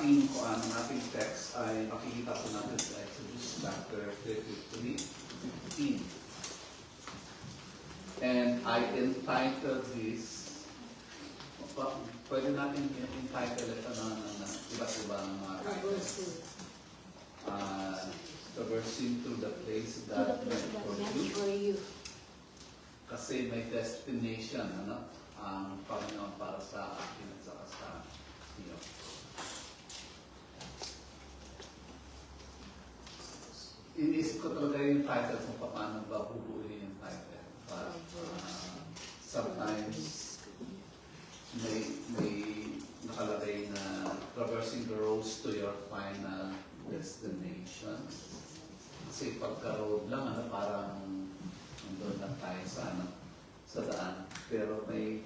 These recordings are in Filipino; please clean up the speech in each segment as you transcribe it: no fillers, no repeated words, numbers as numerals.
ang ating text ay makikita po natin sa Exodus chapter 33:15. And I entitled this, pwede natin entitle ito na iba't ibang mga titles. Traversing through the place God meant for you. Kasi may destination, ang Panginoon para sa akin at saka sa iyo. Iniisip ko talaga yung title kung paano ba bubuuin yung title. But sometimes may nakalagay na traversing the roads to your final destination. Kasi pagka-road lang, parang nandun lang tayo sa daan. Pero may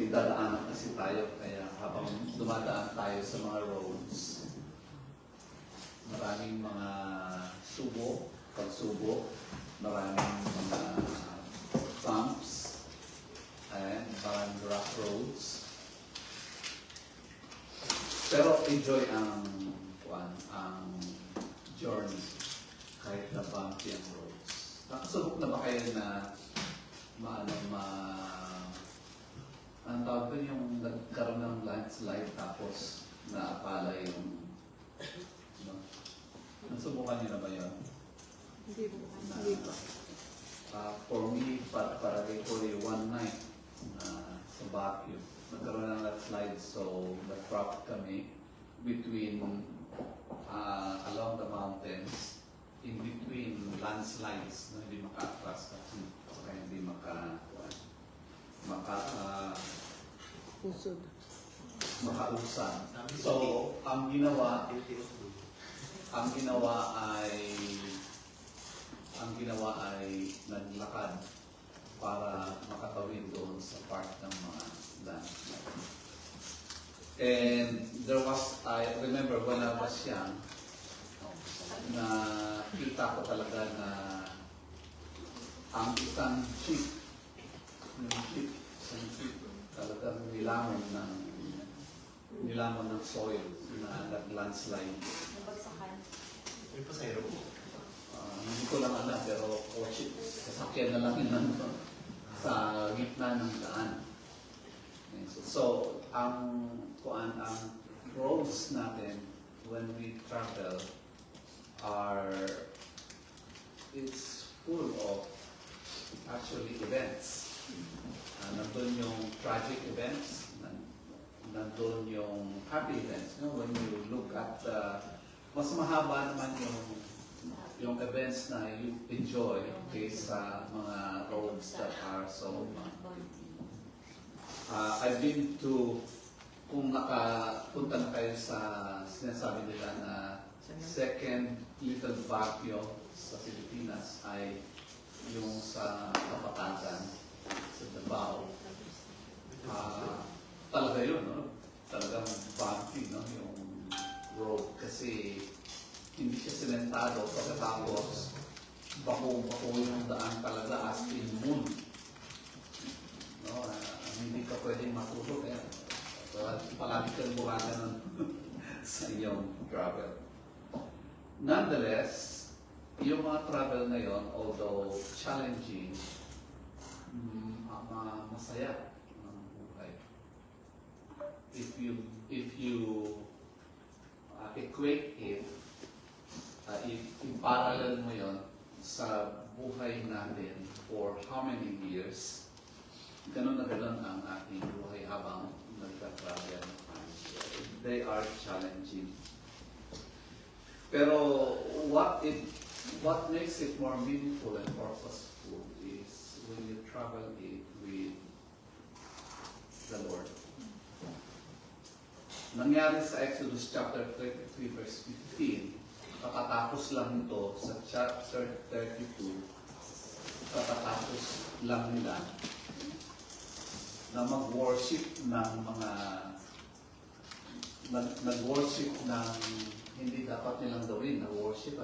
dadaanan kasi tayo. Kaya habang dumadaan tayo sa mga roads, maraming mga pagsubok, maraming mga bumps, and maraming rough roads. Pero enjoy ang journey kahit na bumpy ang roads. Nakasubok na ba kayo na ang tawag doon yung nagkaroon ng landslide tapos naapala yung nasubukan niyo na ba yun? Hindi pa. For me, para kay Korea, one night sa Baguio, nagkaroon ng landslide, so nag-drop kami between along the mountains, in between landslides na hindi maka-atras at saka hindi makausad. So, ang ginawa ay naglakad para makatawid doon sa part ng mga landslide. And there was, I remember when I was young, na kita ko talaga na ang isang jeep talagang nilamon ng soil na nag-landslide. May pasayro po. Hindi ko lang alam, pero sasakyan na lang yun sa gitna ng daan. So, ang roads natin when we travel it's full of actually events. Nandun yung tragic events, nandun yung happy events. When you look at mas mahaba naman yung events na you enjoy kaysa mga roads that are so I've been to, kung nakapunta na kayo sa sinasabi nila na second little Baguio sa Pilipinas ay yung sa Kapatagan, sa Davao. Talaga yun, talagang bumpy, yung road kasi hindi siya sementado, pagkatapos bako yung daan talaga as in moon. Hindi ka pwedeng matulog palagi kang buhagan sa iyong travel. Nonetheless, yung mga travel na yon, although challenging, masaya ang buhay. If you equate it, i-parallel mo yon sa buhay natin for how many years, ganun na ganun ang ating buhay habang nagka-travel. They are challenging. Pero what makes it more meaningful and purposeful is when you travel it with the Lord. Nangyari sa Exodus chapter 33 verse 15, katatapos lang ito sa chapter 32, katatapos lang nila na mag-worship ng mga nag-worship ng hindi dapat nilang gawin na worship,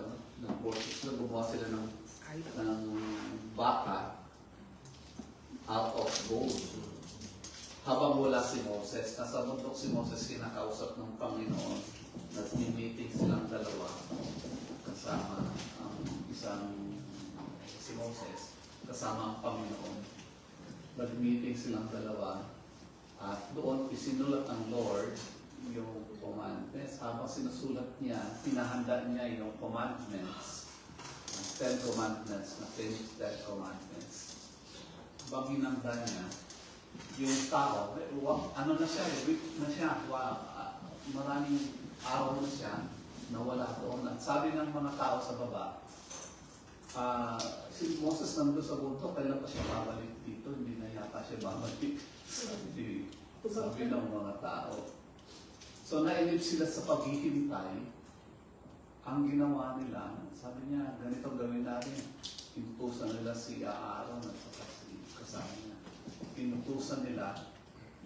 nag-worship sila, gumawa sila ng baka out of gold. habang wala si Moses, nasa bundok si Moses, kinakausap ng Panginoon, nag-meeting silang dalawa, kasama ang isang si Moses, kasama ang Panginoon. Nag-meeting silang dalawa, at doon isinulat ng Lord yung commandments. Habang sinusulat niya, pinahanda niya yung commandments, ang 10 commandments, na finished 10 commandments. Habang hinanda niya, yung tao, ano na siya, weak na siya, maraming araw na siya, nawala doon. At sabi ng mga tao sa baba, si Moses nandun sa bundok, kailan pa siya babalik dito? Hindi na yata siya babalik. Sabi ng mga tao. So nainip sila sa paghihintay. Ang ginawa nila, sabi niya, ganito gawin natin. Inutusan nila si Aaron at saka si kasama niya. Inutusan nila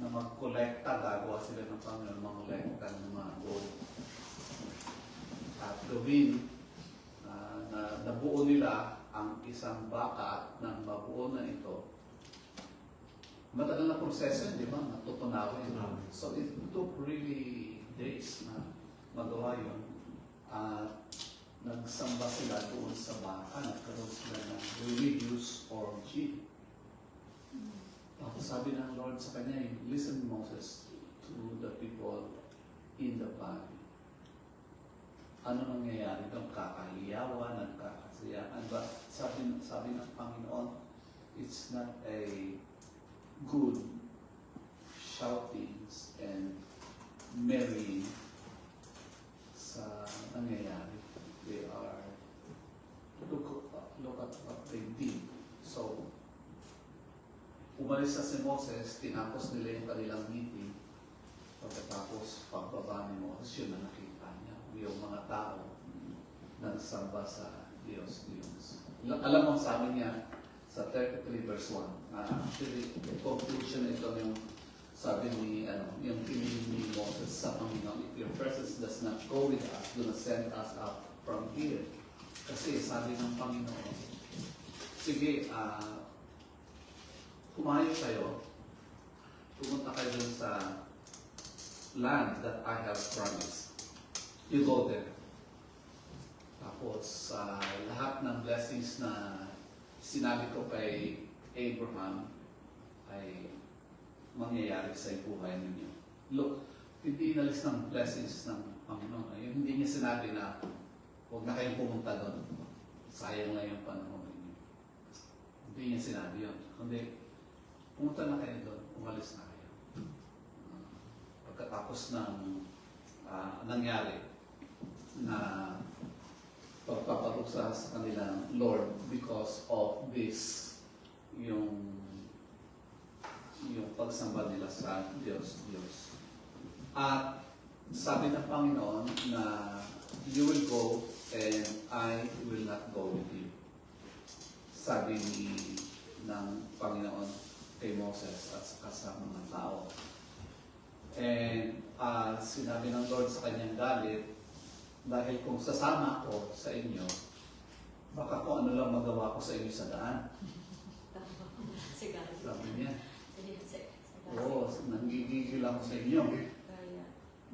na mag-kolekta, gagawa sila ng Panginoon, mag-kolekta ng mga gold. At gawin, na nabuo nila ang isang baka at nang mabuo na ito, matagal na proseso, di ba? Natutunawin. So it took really days na magawa yun. Nagsamba sila doon sa baka, nagkaroon sila ng religious orgy. Tapos sabi ng Lord sa kanya, listen Moses to the people in the valley. Ano nangyayari? Nagkakahiyawan, nagkakasayaan. But sabi ng Panginoon, it's not a good shoutings and merrying sa nangyayari. They are, look at what they did. So, umalis na si Moses, tinapos nila yung kanilang meeting. Pagkatapos, pagbaba ni Moses, yun na nakita niya. Yung mga tao nagsamba sa Diyos. Alam mo, sabi niya sa 33 verse 1, actually, conclusion ito yung sabi ni, yung pinili ni Moses sa Panginoon, if your presence does not go with us, do not send us up from here. Kasi sabi ng Panginoon, sige, kumayo kayo, pumunta kayo dun sa land that I have promised. You go there. Tapos, lahat ng blessings na sinabi ko kay Abraham ay mangyayari sa buhay ninyo. Look, hindi inalis ng blessings ng Panginoon. Hindi niya sinabi na huwag na kayong pumunta doon. Sayang na yung panahon ninyo. Hindi niya sinabi yun. Kundi, pumunta na kayo doon. Umalis na kayo. Pagkatapos ng nangyari na pagpapaluksa sa kanilang Lord because of this, yung pagsamba nila sa Diyos. At sabi ng Panginoon na you will go and I will not go with you. Sabi ng Panginoon kay Moses at sa mga tao. And sinabi ng Lord sa kanyang galit, dahil kung sasama ko sa inyo, baka kung ano lang magawa ko sa inyo sa daan. Sabi niya, oo, nanggigigil ako sa inyo.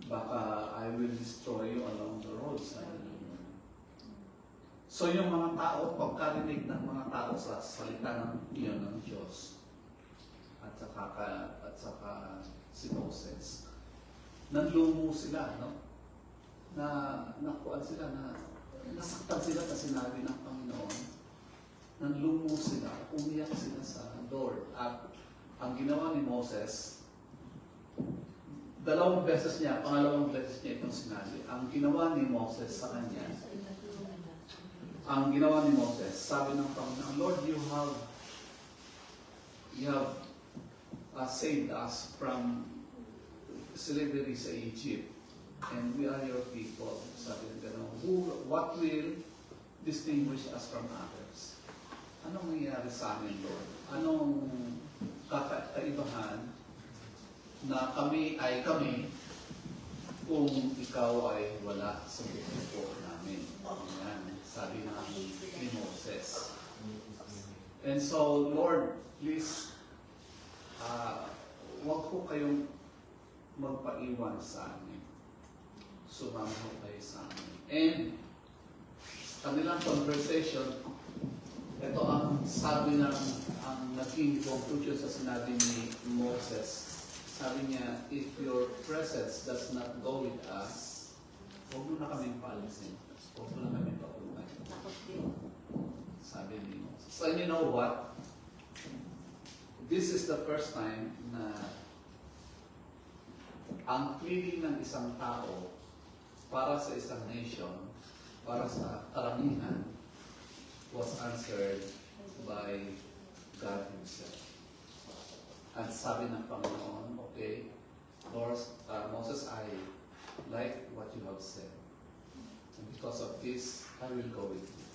Baka I will destroy you along the road. So yung mga tao, pagkarinig ng mga tao sa salita ng iyon ng Diyos, at saka si Moses, nanlumo sila, no? Nakuan sila, nasaktan sila sa sinabi ng Panginoon. Nanlumo sila, umiyak sila sa Lord. At ang ginawa ni Moses, dalawang beses niya, pangalawang beses niya itong sinabi. Ang ginawa ni Moses sa kanya, sabi ng Panginoon, Lord, you have saved us from slavery sa Egypt, and we are your people. Sabi ng gano'n, what will distinguish us from others? Anong nangyayari sa amin, Lord? Anong kakaibahan na kami ay kami kung ikaw ay wala sa buhay namin? Ayan, sabi ni Moses. And so, Lord, please, huwag ko kayong magpaiwan sa amin. Sumama ko kayo sa amin. And kanilang conversation, ito ang sabi ng ang naging conclusion sa sinabi ni Moses. Sabi niya, if your presence does not go with us, huwag mo na kaming paalisin. Huwag mo na kaming pakulungan. Takot din. Sabi ni Moses. So you know what? This is the first time na ang feeling ng isang tao para sa isang nation, para sa karamihan, was answered by God Himself. At sabi ng Panginoon, okay, Lord, Moses, I like what you have said. And because of this, I will go with you.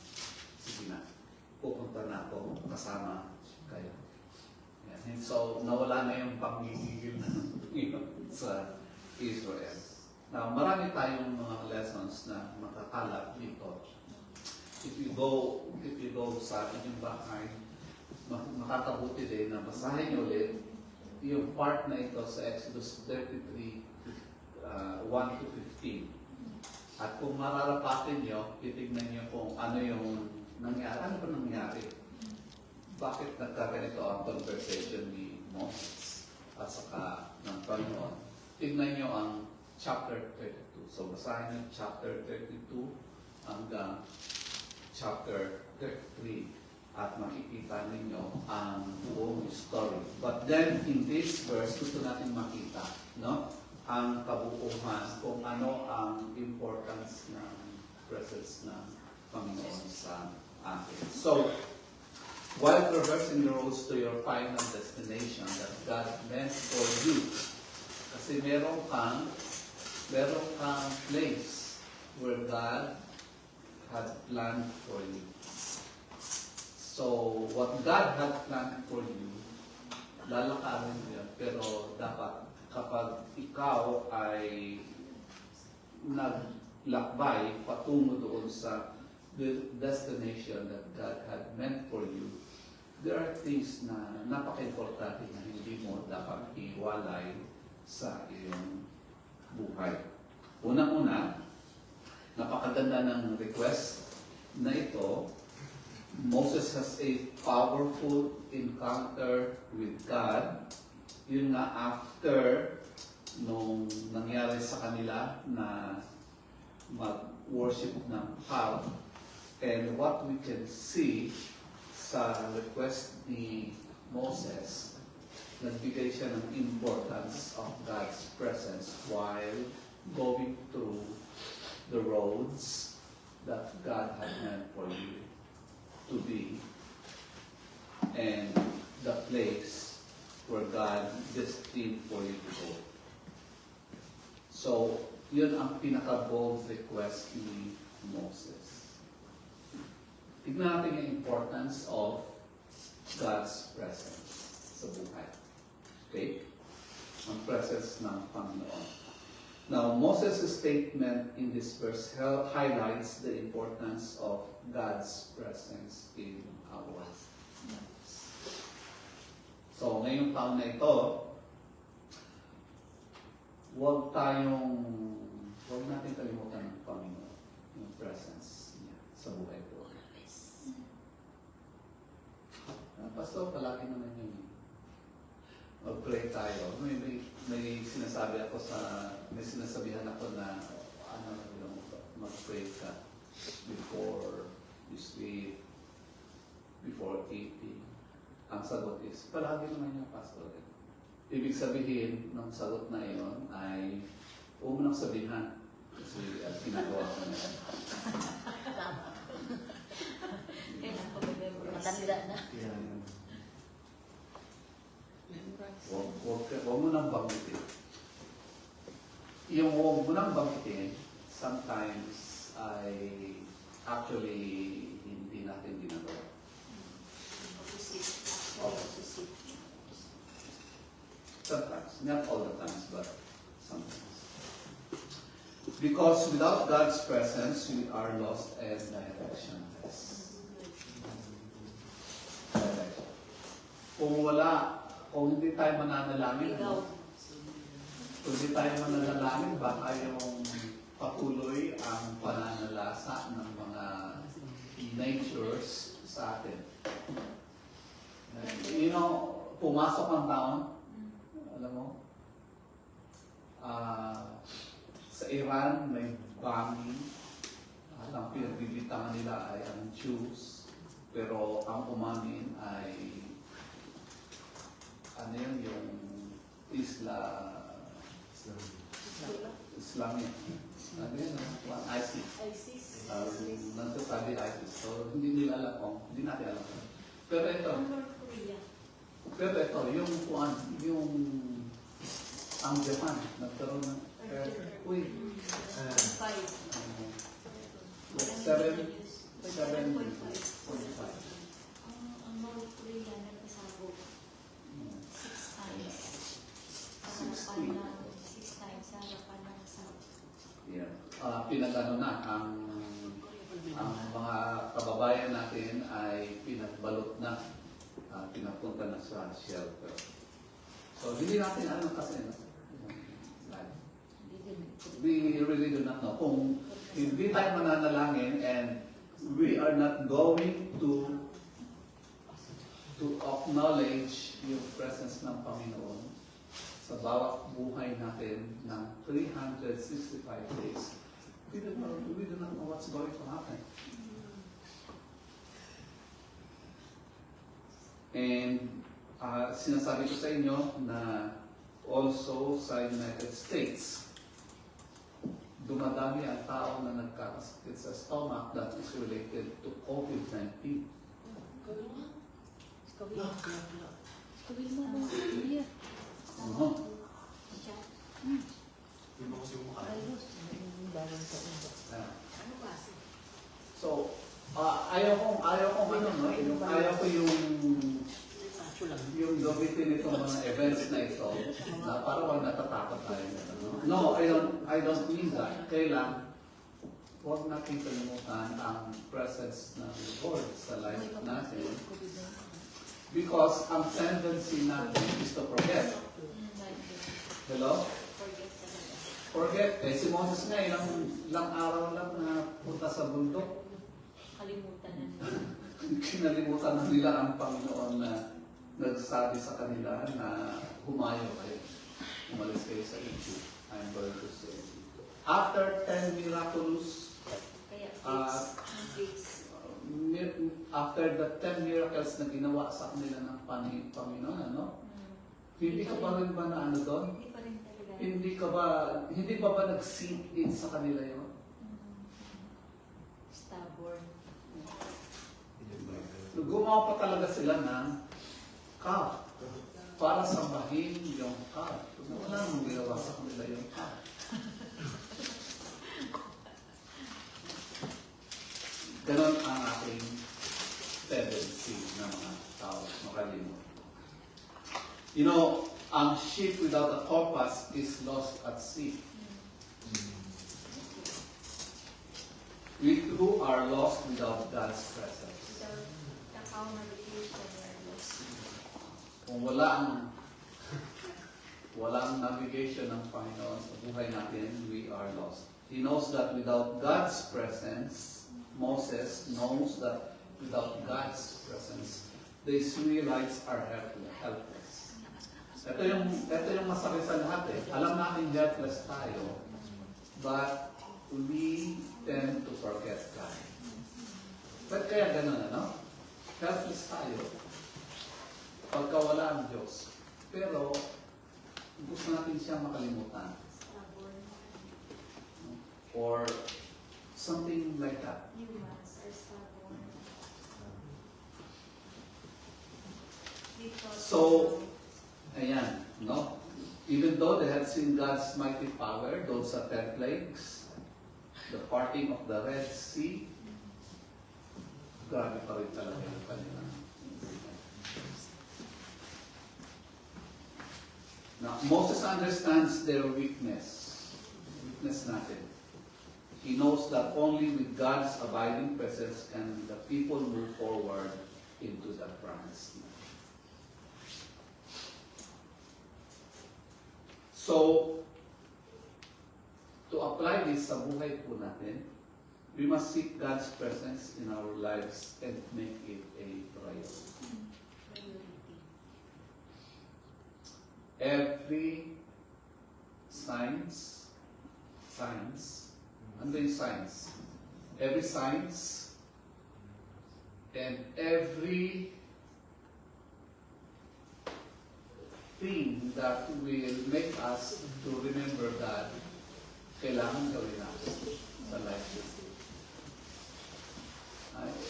Sige na, pupunta na ako kasama kayo. Yan. And so, nawala na yung pangigigil sa Israel. Now, marami tayong mga lessons na makakalap dito. If you go sa inyong bahay, makakabuti din na basahin niyo ulit yung part na ito sa Exodus 33, 1 to 15. At kung mararapatin niyo, titignan niyo kung ano yung nangyari. Ano ba nangyari? Bakit nagkaganito ang conversation ni Moses at saka ng Panginoon? Tignan niyo ang chapter 32. So basahin niyo chapter 32 hanggang chapter 33 at makikita ninyo ang buong story. But then, in this verse, gusto natin makita, no? Ang kabuuhan kung ano ang importance ng presence ng Panginoon sa atin. So, while traversing the roads to your final destination that God meant for you, kasi meron kang place where God had planned for you. So, what God had planned for you, lalakarin mo yan. Pero dapat kapag ikaw ay naglakbay patungo doon sa the destination that God had meant for you, there are things na napaka-importante na hindi mo dapat iwalay sa iyong buhay. Unang-una, napakaganda ng request na ito. Moses has a powerful encounter with God. Yun nga after nung nangyari sa kanila na mag-worship ng cow. And what we can see sa request ni Moses, nagbigay siya ng importance of God's presence while going through the roads that God had meant for you to be and the place where God destined for you to go. So, yun ang pinaka-bold request ni Moses. Tignan natin yung importance of God's presence sa buhay. Okay? Ang presence ng Panginoon. Now, Moses' statement in this verse highlights the importance of God's presence in our lives. So, ngayong taon na ito, huwag natin kalimutan ng Panginoon, yung presence niya sa buhay ko. Pastor, palagi naman yun. Mag-pray tayo. May sinasabihan ako na mag-pray ka before you sleep, before eating. Ang sagot is, palagi naman yung pastor. Ibig sabihin ng sagot na iyon ay huwag mo nang sabihan. Kasi ginagawa ko na yan. Matanda na. Huwag mo nang banggitin. Yung huwag mo nang banggitin, sometimes ay actually hindi natin ginagawa. Sometimes, not all the times, but sometimes. Because without God's presence, we are lost and directionless. Kung wala kung hindi tayo mananalangin, no? Kung hindi tayo mananalangin, baka yung patuloy ang pananalasa ng mga natures sa atin. You know, pumasok ang taon, alam mo, sa Iran may bombing. Ang pinagbibitangan nila ay ang Jews, pero ang umamin ay ano yun, yung Islamic. Ano yun? ISIS. Nagsasabi ISIS. So, hindi nila alam kung, hindi natin alam kung. Pero ito, yung ang Japan, nagkaroon ng earthquake. 7.5. Ang North Korea nagpasabog 6 times. Sa harapan ng 6 times sa harapan ng South. Yeah. Pinagano na ang mga kababayan natin ay pinagbalot na, pinapunta na sa shelter. So hindi natin alam kasi we really do not know. Kung hindi tayo mananalangin and we are not going to acknowledge yung presence ng Panginoon sa bawat buhay natin ng 365 days, we do not know what's going to happen. And sinasabi ko sa inyo na also sa United States, dumadami ang tao na nagkakasakit sa stomach that is related to COVID-19. So, ayaw ko yung gamitin itong mga events na ito na parang natatakot tayo. No, I don't mean that. Kailan, huwag natin kalimutan ang presence ng Lord sa life natin. Because ang tendency natin is to forget. Hello? Forget. Si Moses nga, ilang araw lang na punta sa bundok. Kalimutan na nila. Kinalimutan na nila ang Panginoon na nagsabi sa kanila na humayo kayo. Umalis kayo sa Egypt. I'm going to say. After 10 miraculous, after the 10 miracles na ginawa sa kanila ng Panginoon, ano? Hindi ka ba rin ba na ano doon? Hindi pa rin talaga. Hindi ba nag-sink in sa kanila yun? Stubborn. Gumawa pa talaga sila ng calf para sambahin yung calf. Wala nang ginawa sa kanila yung calf. Ganon ang ating tendency ng mga tao makalimot. You know, ang ship without a compass is lost at sea. We who are lost without God's presence. Without the cow navigation, we are lost. Kung walang navigation ng Panginoon sa buhay natin, we are lost. He knows that without God's presence, Moses knows that without God's presence, the Israelites are helpless. Ito yung masakit sa lahat eh. Alam natin helpless tayo, but we tend to forget God. Ba't kaya ganun, ano? Helpless tayo. Pagka wala ang Diyos. Pero, gusto natin siya makalimutan. Stubborn. Or something like that. Humans are stubborn. Because So, ayan, no? Even though they had seen God's mighty power, those are 10 plagues, the parting of the Red Sea, grabe pa rin talaga yung kanila. Now, Moses understands their weakness natin. He knows that only with God's abiding presence can the people move forward into the promised land. So, to apply this sa buhay po natin, we must seek God's presence in our lives and make it a priority. Priority. Every science, ano yung science? Every science and every thing that will make us to remember God, kailangan gawin natin sa life.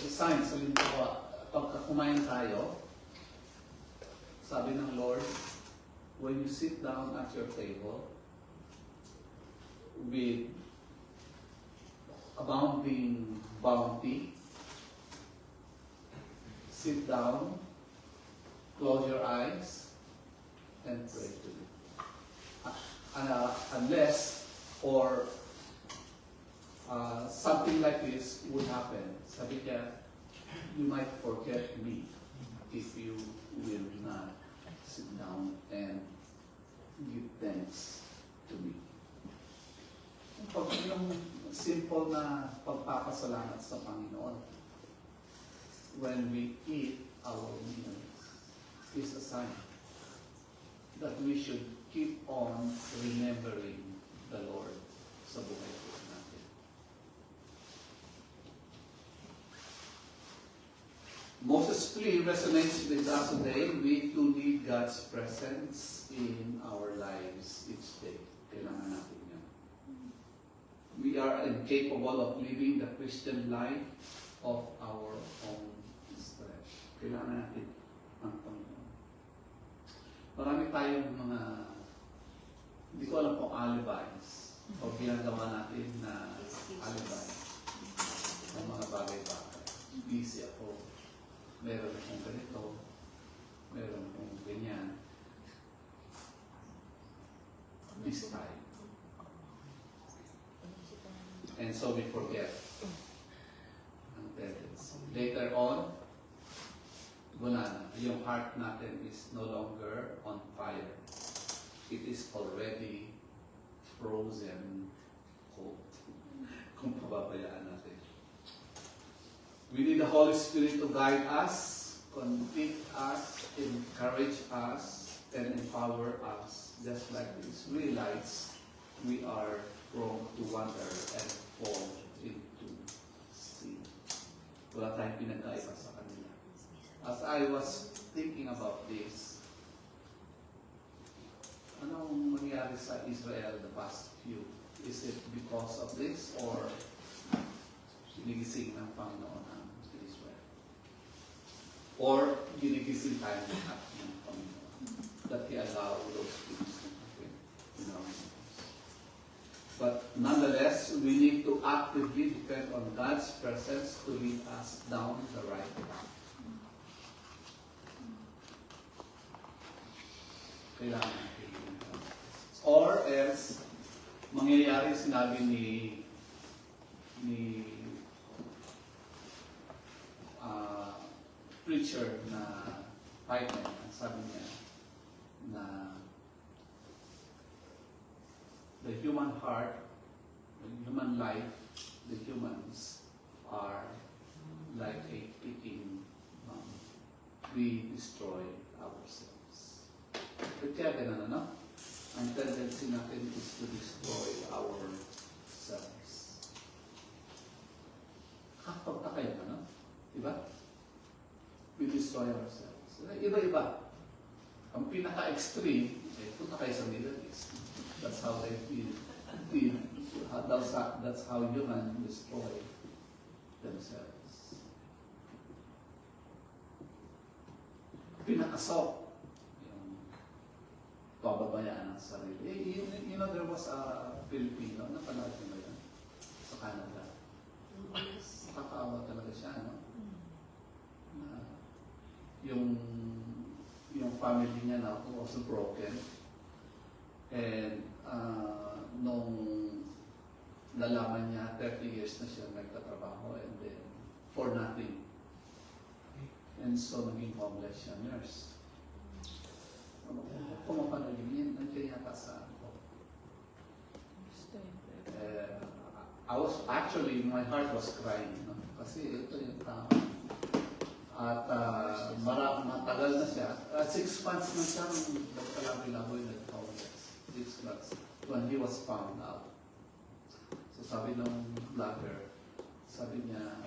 Science, halimbawa, pagka kumain tayo, sabi ng Lord, when you sit down at your table with abounding bounty, sit down, close your eyes, and pray to Him. Unless or something like this would happen, sabi niya, you might forget me if you will not sit down and give thanks to me. Yung simple na pagpapasalamat sa Panginoon when we eat our meals is a sign that we should keep on remembering the Lord sa buhay po natin. Moses' plea resonates with us today. We too need God's presence in our lives each day. Kailangan natin yan. We are incapable of living the Christian life of our own strength. Kailangan natin ang Panginoon. Marami tayong mga, hindi ko alam kung alibis o ginagawa natin na alibis ng mga bagay-bagay. Busy ako. Meron akong ganito, meron akong ganyan. This time. And so we forget ang tendency. Later on, wala na. Yung heart natin is no longer on fire. It is already frozen cold. Kung pababayaan natin. We need the Holy Spirit to guide us, convict us, encourage us, and empower us. Just like the Israelites, we are prone to wander and fall into sin. Wala tayong pinagkaiba sa kanila. As I was thinking about this, anong mangyari sa Israel the past few? Is it because of this or ginigising ng Panginoon ang Israel? Or ginigising tayo ng Panginoon that He allowed those things to happen in our lives? But nonetheless, we need to actively depend on God's presence to lead us down the right path. Kailangan natin. Or else, mangyayari sinabi ni preacher na Python, sabi niya na the human heart, the human life, the humans are like a ticking bomb. We destroy ourselves. Kaya ganun, ano? Ang tendency natin is to destroy ourselves. Kakapagtaka yun, ano? Diba? We destroy ourselves. Iba-iba. Ang pinaka-extreme, punta kayo sa Middle East. That's how they feel. That's how humans destroy themselves. Pinakasok. Pababayaan ang sarili. You know, there was a Filipino, napanood niyo ba yan? Sa Canada. Nakakaawa talaga siya, no? Yung family niya na also broken. And nung nalaman niya, 30 years na siya nagtatrabaho and then for nothing. And so naging homeless siya, nurse. Kung mapanood yun, nandiyan yata sa I was actually, my heart was crying. No? Kasi ito yung tao. At matagal na siya. 6 months na siya nung nagkalabi-laboy na Congress. 6 months. When he was found out. So sabi ng vlogger, sabi niya,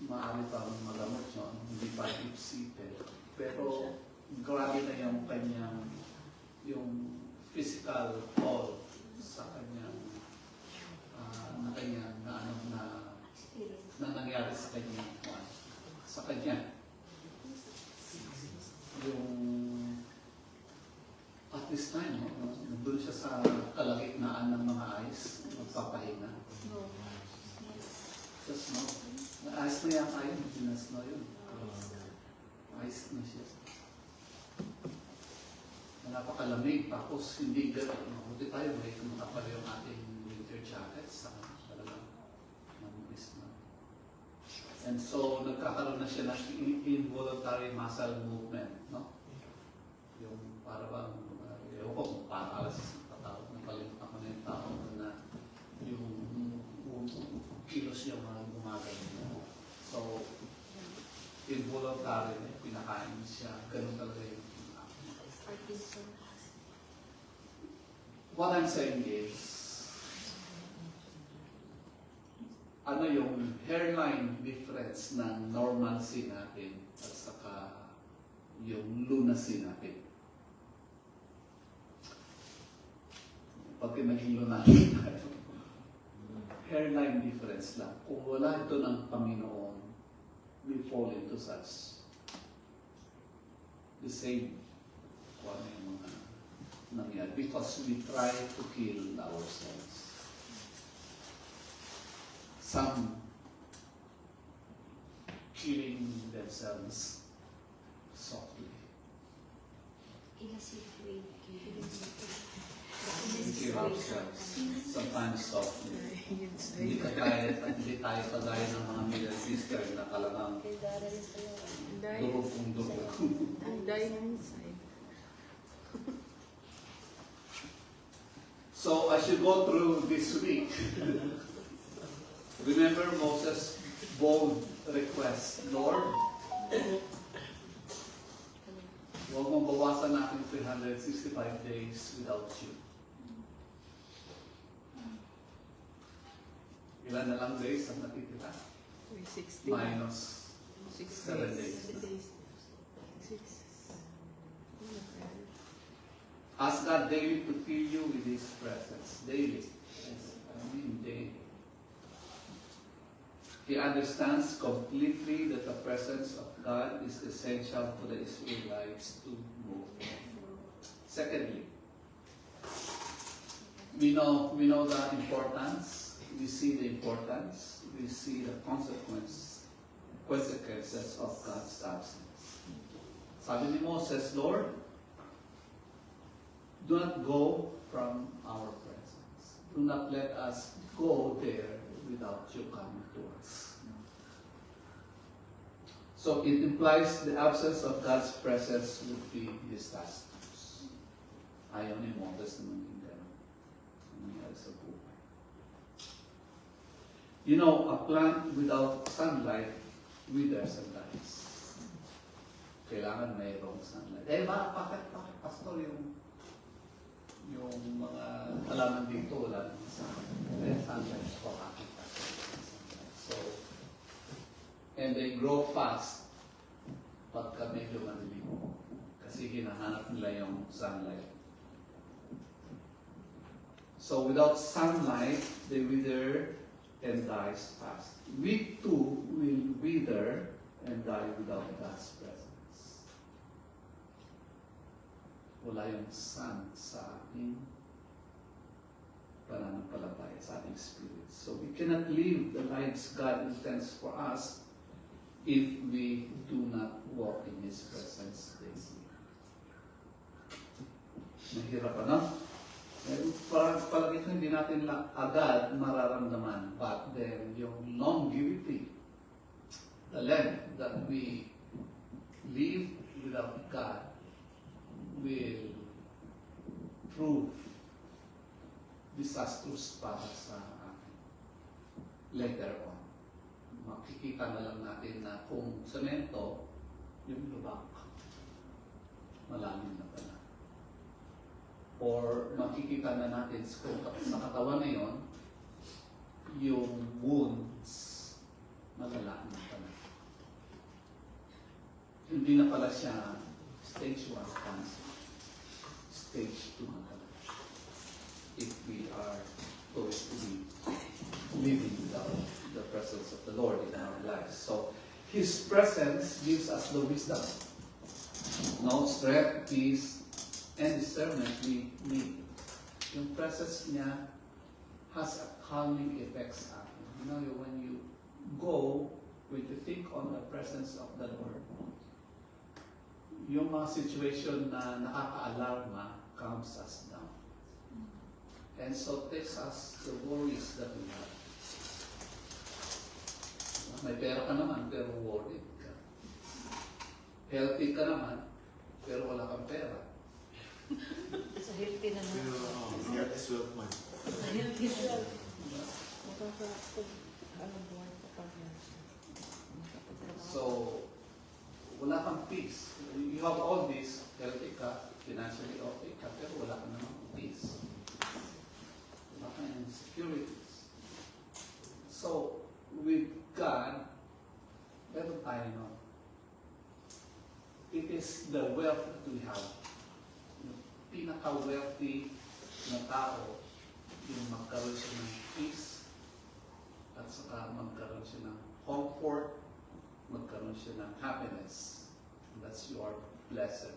maaari pa magamot yun, hindi pa ipsipin. Pero grabe na yung kanyang, yung physical toll sa kanyang, na nangyari sa kanyang, yung at this time, no, nandun siya sa kalagitnaan ng mga ice, magpapahinga. No. Just no. Na-ice na yata yun, hindi na snow yun. Ice na siya. Napakalamig, tapos hindi gano'n. Mabuti tayo, may kumakapal yung ating winter jackets. Talagang mamulis na. And so, nagkakaroon na siya ng involuntary muscle movement, no? Yung para bang, ewan ko kung paano alas tatawag, nakalimutan ko na yung tao na yung kilos niya mga gumagano. So, involuntary, pinakain siya, ganun talaga yung what I'm saying is, ano yung hairline difference ng normalcy natin at saka yung lunacy natin. Pag naging lunacy tayo, hairline difference lang. Kung wala ito ng Panginoon, we fall into such the same kung ano yung mga nangyari. Because we try to kill ourselves. Some killing themselves softly. In a safe way. Kill ourselves. Sometimes softly. Hindi tayo kagaya ng mga middle sister na talagang durog kung durog. So as you go through this week, remember Moses' bold request, Lord, huwag mong bawasan natin 365 days without you. Ilan na lang days ang natitira? Minus 7 days. Ask God daily to fill you with His presence. Daily. Yes, I mean daily. He understands completely that the presence of God is essential for the Israelites to move. Secondly, we know the importance. We see the importance. We see the consequences of God's absence. Sabi ni Moses, Lord, do not go from our presence. Do not let us go there without you coming to us. So it implies the absence of God's presence would be disastrous. Ayaw ni Moses na maging gano'n. Nangyari sa buhay. You know, a plant without sunlight withers and dies. Kailangan mayroong sunlight. Bakit pastor yung mga halaman dito wala naman sa sunlight ko kakita. So, and they grow fast pagka medyo madilim kasi hinahanap nila yung sunlight. So without sunlight, they wither and dies fast. We too will wither and die without God's presence. Wala yung sun sa ating pananampalataya, sa ating spirit. So we cannot live the lives God intends for us if we do not walk in His presence daily. Mahirap ano? Palagi ito hindi natin agad mararamdaman, but then yung longevity, the length that we live without God will prove disastrous para sa akin. later on. Makikita na lang natin na kung semento, yung lubak, malalim na pala. Or makikita na natin sa katawan na yon, yung wounds, malala na pala. Hindi na pala siya stage 1 cancer, stage 2 na pala. If we are going to be living without the presence of the Lord in our lives. So, His presence gives us the wisdom, strength, peace, and discernment we need. Yung presence niya has a calming effect sa atin. When you go, when you think on the presence of the Lord, yung mga situation na nakaka-alarma calms us down. And so takes us the worries that we have. May pera ka naman, pero worried ka. Healthy ka naman, pero wala kang pera. Sa healthy na Pero, naman. health is wealth man. Sa healthy na naman. So, wala kang peace. You have all this, healthy ka, financially okay ka, pero wala ka naman peace. Wala kang insecurities. So, with God, meron tayo no. It is the wealth that we have. Yung pinaka-wealthy na tao, yung magkaroon siya ng peace, at saka magkaroon siya ng comfort, magkaroon siya ng happiness. And that's your blessing.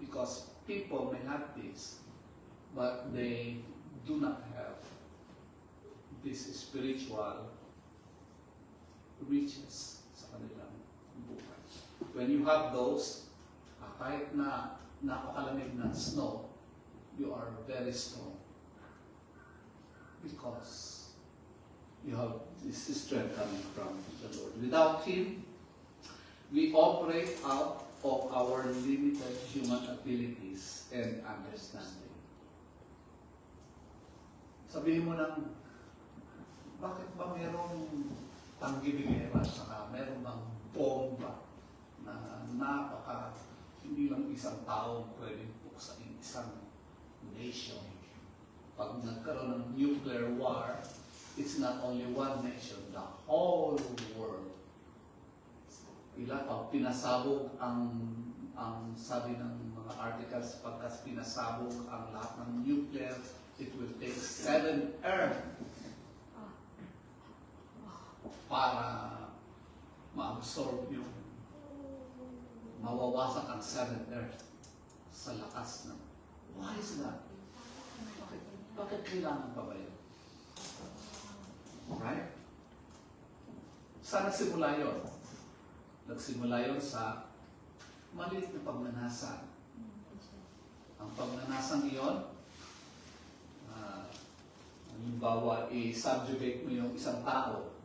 Because people may have this, but they do not have this spiritual riches sa kanilang buhay. When you have those, kahit na napakalamig ng snow, you are very strong. Because you have this strength coming from the Lord. Without Him, we operate out of our limited human abilities and understanding. Sabihin mo lang, bakit ba mayroong tanggi-bilera saka meron bang bomba na hindi lang isang tao pwedeng buksain isang nation? Pag nagkaroon ng nuclear war, it's not only one nation, the whole world. Pag pinasabog ang sabi ng mga articles, pagkas pinasabog ang lahat ng nuclear, it will take 7 Earth para ma-absorb yung mawawasak ang 7 Earth sa lakas ng. Why is that? Bakit kailangan pa ba yun? Right? Saan nagsimula yun? Nagsimula yun sa maliit na pagnanasan. Ang pagnanasan iyon, halimbawa, i-subjugate mo yung isang tao,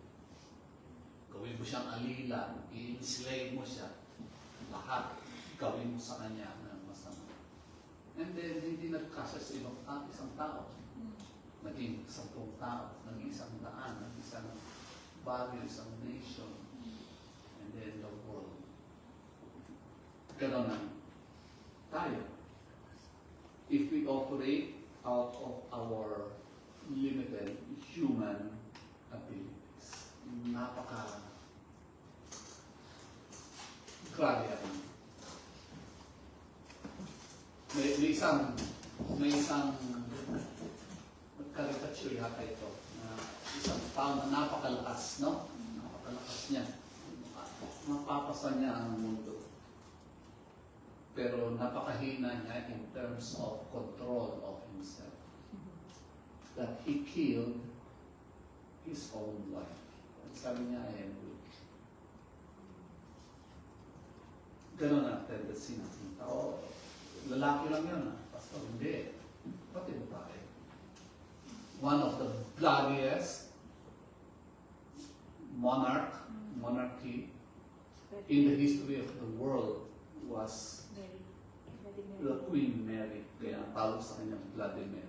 gawin mo siyang alila, i-enslave mo siya, lahat gawin mo sa kanya ng masama. And then, hindi nagkasya sa isang tao. Naging 10 tao, naging 100, naging isang barrio, isang nation, and then the world. Ganon na tayo. If we operate out of our limited human abilities, grabe yan. May isang caricature yata ito, isang tao na napakalakas, no? Napakalakas niya. Mapapasan niya ang mundo. Pero napakahina niya in terms of control of himself. That he killed his own wife. Sabi niya, I am weak. Ganon ang tendency ng tao. Lalaki lang yun, Pastor. Hindi. Pati babae. One of the bloodiest monarchy in the history of the world was the Queen Mary. Kaya ang tawag sa kanya Bloody Mary.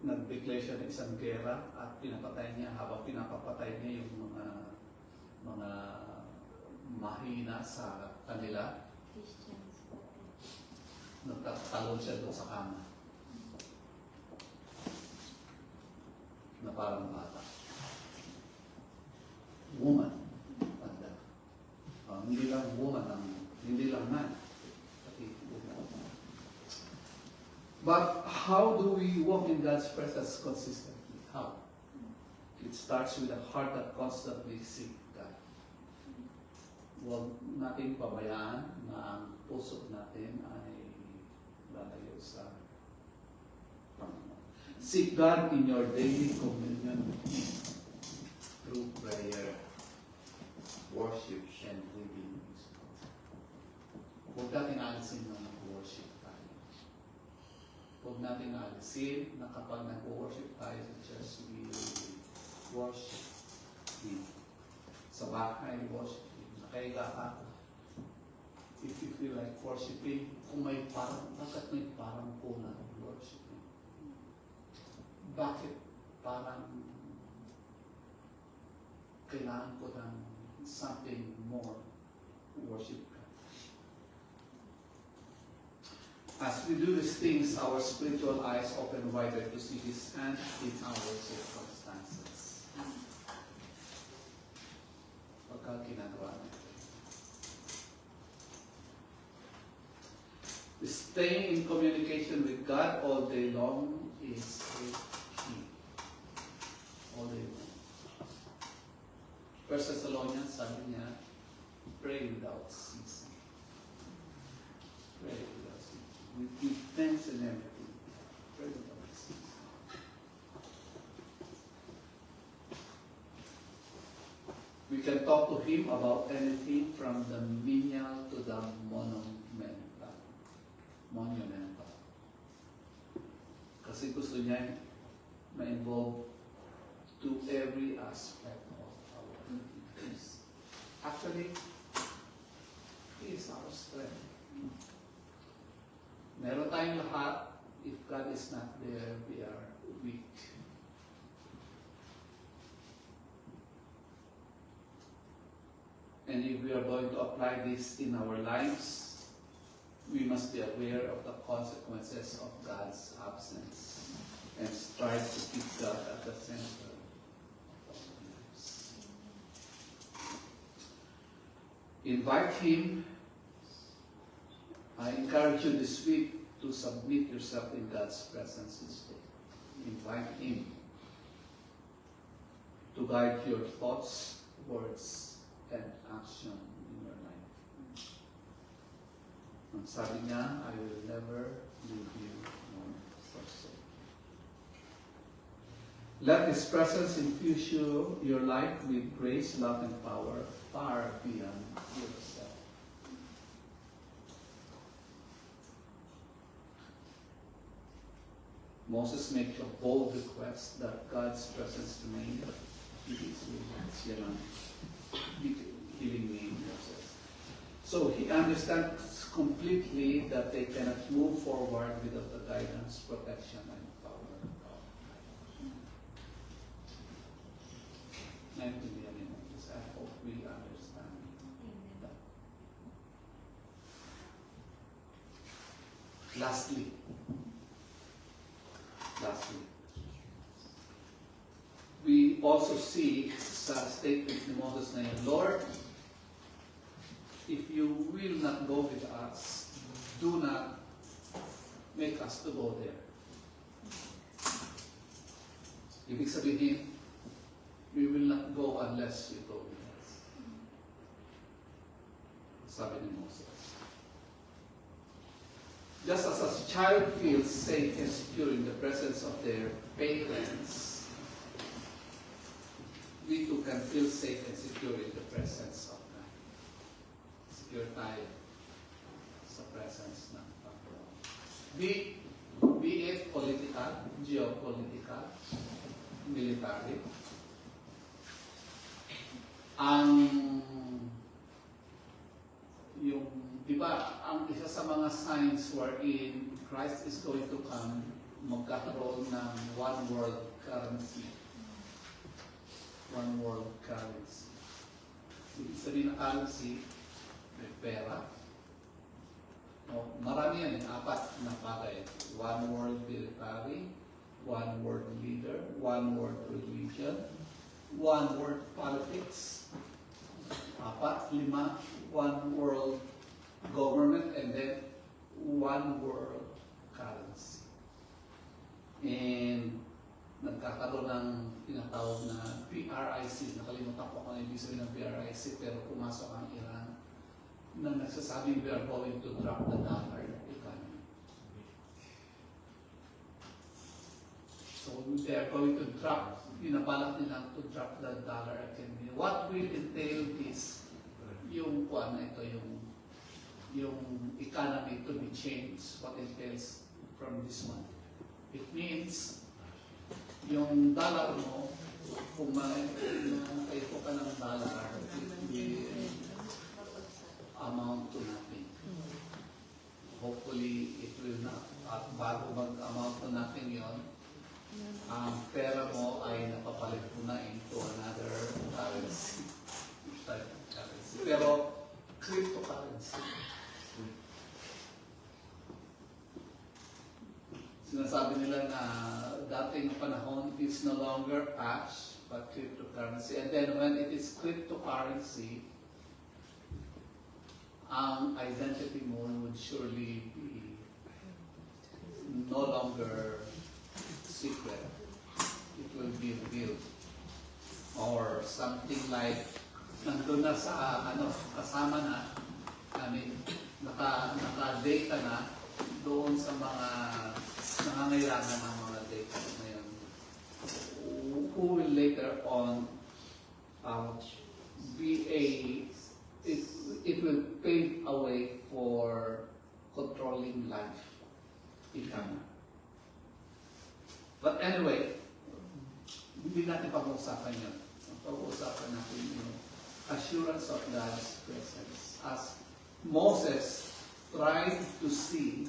nag-declare siya ng isang gera at pinapatay niya, habang pinapapatay niya yung mga mahina sa kanila, Christians. nagtatalon siya doon sa kama na parang bata. Woman, tanda. Hindi lang woman, hindi lang man. Pati woman. But how do we walk in God's presence consistently? How? It starts with a heart that constantly seeks God. Huwag nating pabayaan na ang puso natin ay lalayo sa Panginoon. Seek God in your daily communion with Him through prayer, worship, and reading His Word. Huwag natin alisin ng worship tayo. Huwag natin alisin na kapag nag-worship tayo sa church, we worship Him. Sa bahay, worship Him. Nakahiga ka. If you feel like worshiping, kung may parang, bakit may parang kulang worship Him? Bakit parang kailangan ko ng something more worship God? As we do these things, our spiritual eyes open wider to see His hand in our circumstances. Pagka ginagawa natin. Staying in communication with God all day long is a key. All day long. 1 Thessalonians, sabi niya, pray without ceasing. Pray without ceasing. With give thanks and everything. Pray without ceasing. We can talk to Him about anything from the menial to the monumental. Kasi gusto niya ma-involve to every aspect of our lives. Actually, He is our strength. Meron tayong lahat. If God is not there, we are weak. And if we are going to apply this in our lives, we must be aware of the consequences of God's absence and strive to keep God at the center of our lives. Invite Him. I encourage you this week to submit yourself in God's presence this day. Invite Him to guide your thoughts, words, and action in your life. Ang sabi niya, I will never leave you nor forsake. Let His presence infuse your life with grace, love, and power far beyond yourself. Moses makes a bold request that God's presence remain in his healing me, Moses. So he understands completely that they cannot move forward without the guidance, protection, and power of God. Naintindihan niyo this. I hope we understand that. Lastly, we also see sa statement ni Moses na yun, Lord, if you will not go with us, do not make us to go there. Ibig sabihin, we will not go unless you go with us. Sabi ni Moses. Just as a child feels safe and secure in the presence of their parents, we too can feel safe and secure in the presence of God. Secure tayo sa presence ng Panginoon. Be it political, geopolitical, military. Di ba, ang isa sa mga signs wherein Christ is going to come magkakaroon ng one world currency. One world currency. Ibig sabihin ng currency, may pera. O, marami yan, 4 na bagay. One world military, one world leader, one world religion, one world politics, 4, 5, one world government, and then one world currency. And nagkakaroon ng tinatawag na BRIC. Nakalimutan ko kung ano ibig sabihin ng BRIC, pero pumasok ang Iran na nagsasabing we are going to drop the dollar economy. So they are going to drop, pinabalak nilang to drop the dollar economy. What will entail this? Yung kuan na ito, yung economy to be changed. What entails from this one? It means yung dollar mo, kung kayo ka ng dollar, it will amount to nothing. Hopefully, it will not. At bago mag-amount to nothing yon, ang pera mo ay napapalit mo na into another currency. Type of currency. Pero, cryptocurrency. Sinasabi nila na dating panahon, it's no longer cash, but cryptocurrency. And then when it is cryptocurrency, ang identity mo would surely be no longer secret. It will be revealed. Or something like, nandun na sa, kasama na, naka-data na doon sa mga nangangailangan ng mga data na yun. Who will later on be it will pave a way for controlling life. Ika. But anyway, hindi natin pag-uusapan yun. Pag-uusapan natin yung assurance of God's presence. As Moses tried to see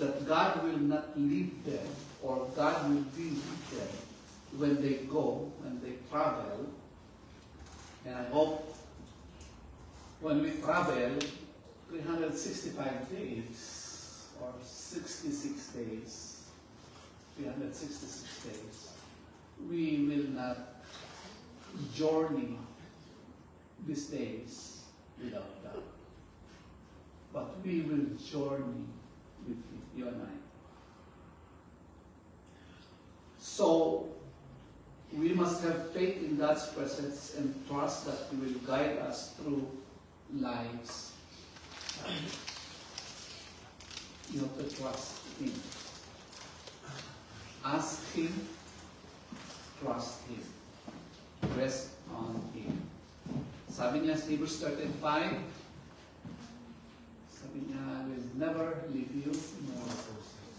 that God will not leave them or God will be with them when they go, when they travel. And I hope when we travel 365 days or 66 days, 366 days, we will not journey these days without God. But we will journey with you and I. So, we must have faith in God's presence and trust that He will guide us through lives. You have to trust Him. Ask Him, trust Him, rest on Him. Sabi niya sa Hebrews 13:5, sabi niya, I will never leave you nor forsake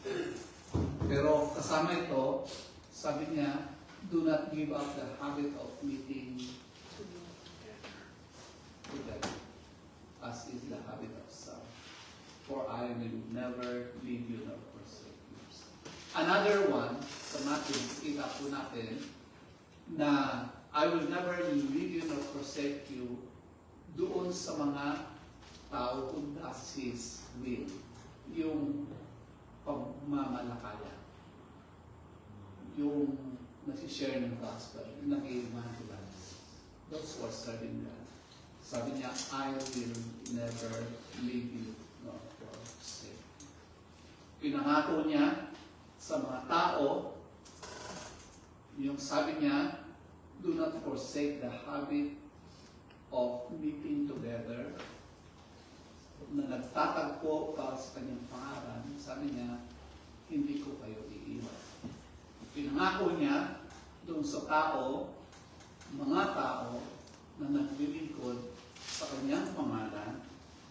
you. Pero kasama ito, sabi niya, do not give up the habit of meeting together, as is the habit of some. For I will never leave you nor forsake you. Another one, sa Matthew, kita po natin, na I will never leave you nor forsake you doon sa mga tao kung that's His will. Yung pagmamalakaya. Yung nasi-share ng gospel, nag-evangelize. Those who are serving God. Sabi niya, I will never leave you nor forsake you. Pinangako niya sa mga tao, yung sabi niya, do not forsake the habit of meeting together, na nagtatagpo para sa kanyang pangalan. Sabi niya, hindi ko kayo iiwan. Pinangako niya doon sa tao, mga tao na naglilingkod sa kanyang pangalan,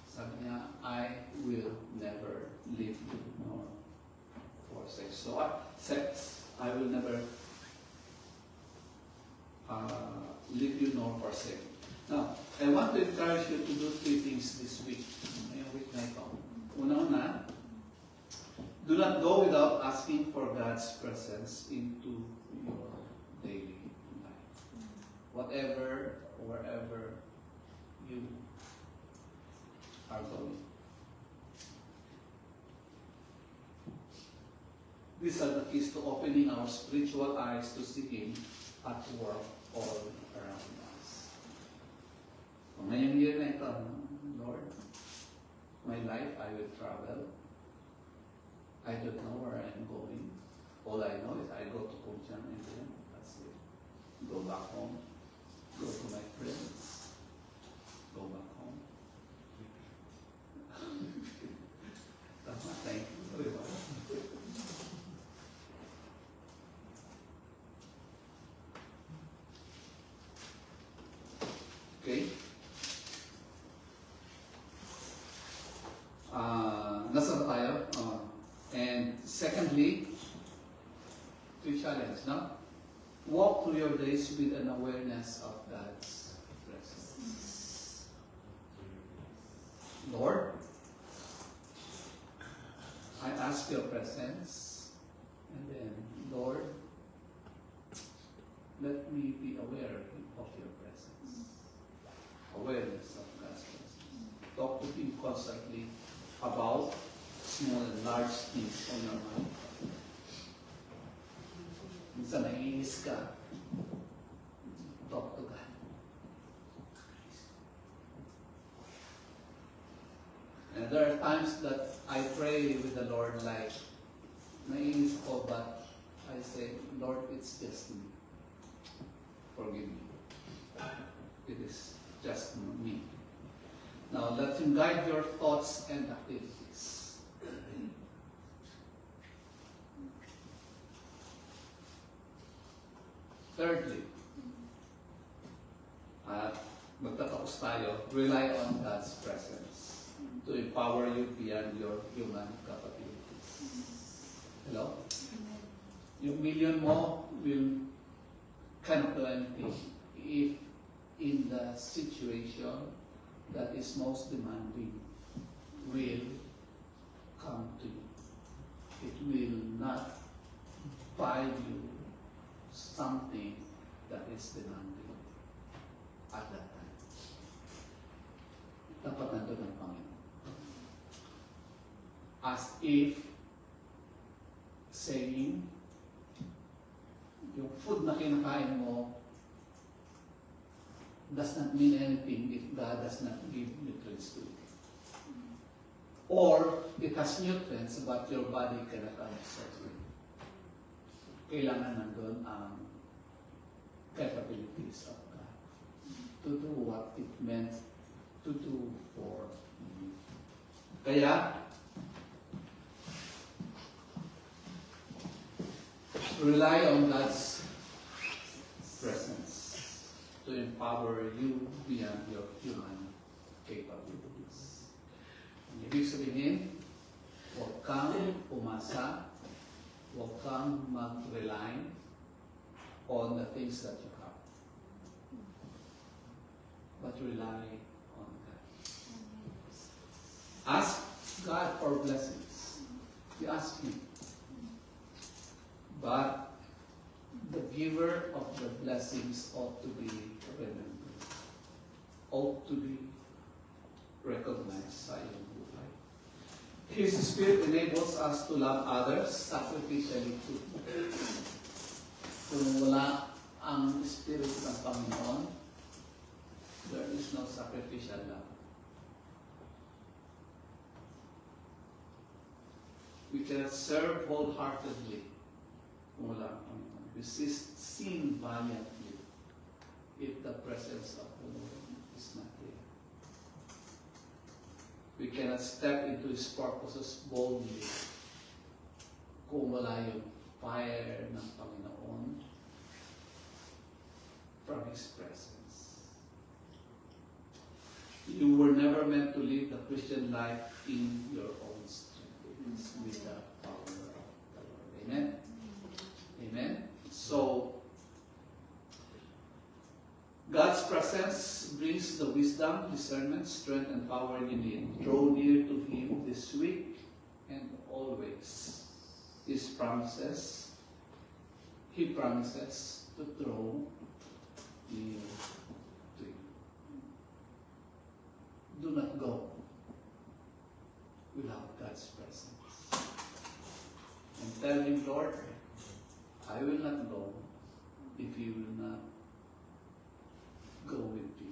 sabi niya, I will never leave you nor forsake. So, I will never leave you nor forsake. Now, I want to encourage you to do 3 things this week. Ngayong week na ito. Una-una, Do not go without asking for God's presence into your daily life. Whatever, wherever you are going. These are the keys to opening our spiritual eyes to see Him at work all around us. So, ngayong year na ito, Lord, my life I will travel. I don't know where I'm going. All I know is I go to Kumchang and then that's it. Go back home. Go to my friends. Go back home. Tama, thank you. Diba? Okay? Nasa na tayo? And secondly, to challenge, no? Walk through your days with an awareness of God's presence. Lord, I ask your presence, and then, Lord, let me be aware of your presence. Awareness of God's presence. Talk to Him constantly about small and large things on your mind. Minsan naiinis ka, talk to God. And there are times that I pray with the Lord like, naiinis ko, but I say, Lord, it's just me. Forgive me. It is just me. Now let Him guide your thoughts and activities. Thirdly, magtatapos tayo, rely on God's presence to empower you beyond your human capabilities. Hello? Yung million mo cannot do anything if in the situation that is most demanding will come to you. It will not buy you something that is demanding at that time. Dapat nandun ang Panginoon. As if saying, yung food na kinakain mo does not mean anything if God does not give nutrients to it. Or it has nutrients but your body cannot absorb it. Kailangan nandun ang capabilities of God to do what it meant to do for you. Kaya, rely on God's presence to empower you beyond your human capabilities. Ang ibig sabihin, huwag kang umasa, huwag kang mag-rely on the things that you have, but rely on God. Ask God for blessings. You ask Him. But the giver of the blessings ought to be remembered, ought to be recognized sa iyong buhay. His Spirit enables us to love others sacrificially too. Kung wala ang Spirit ng Panginoon, there is no sacrificial love. We cannot serve wholeheartedly kung wala ang Panginoon. Resist sin valiantly if the presence of the Lord is not there. We cannot step into His purposes boldly kung wala yung fire ng Panginoon from His presence. You were never meant to live the Christian life in your own strength. It's with the power of the Lord. Amen? Amen? So, God's presence brings the wisdom, discernment, strength, and power you need. Draw near to Him this week and always. His promises. He promises to throw you to you. Do not go without God's presence. And tell him, Lord, I will not go if you will not go with me.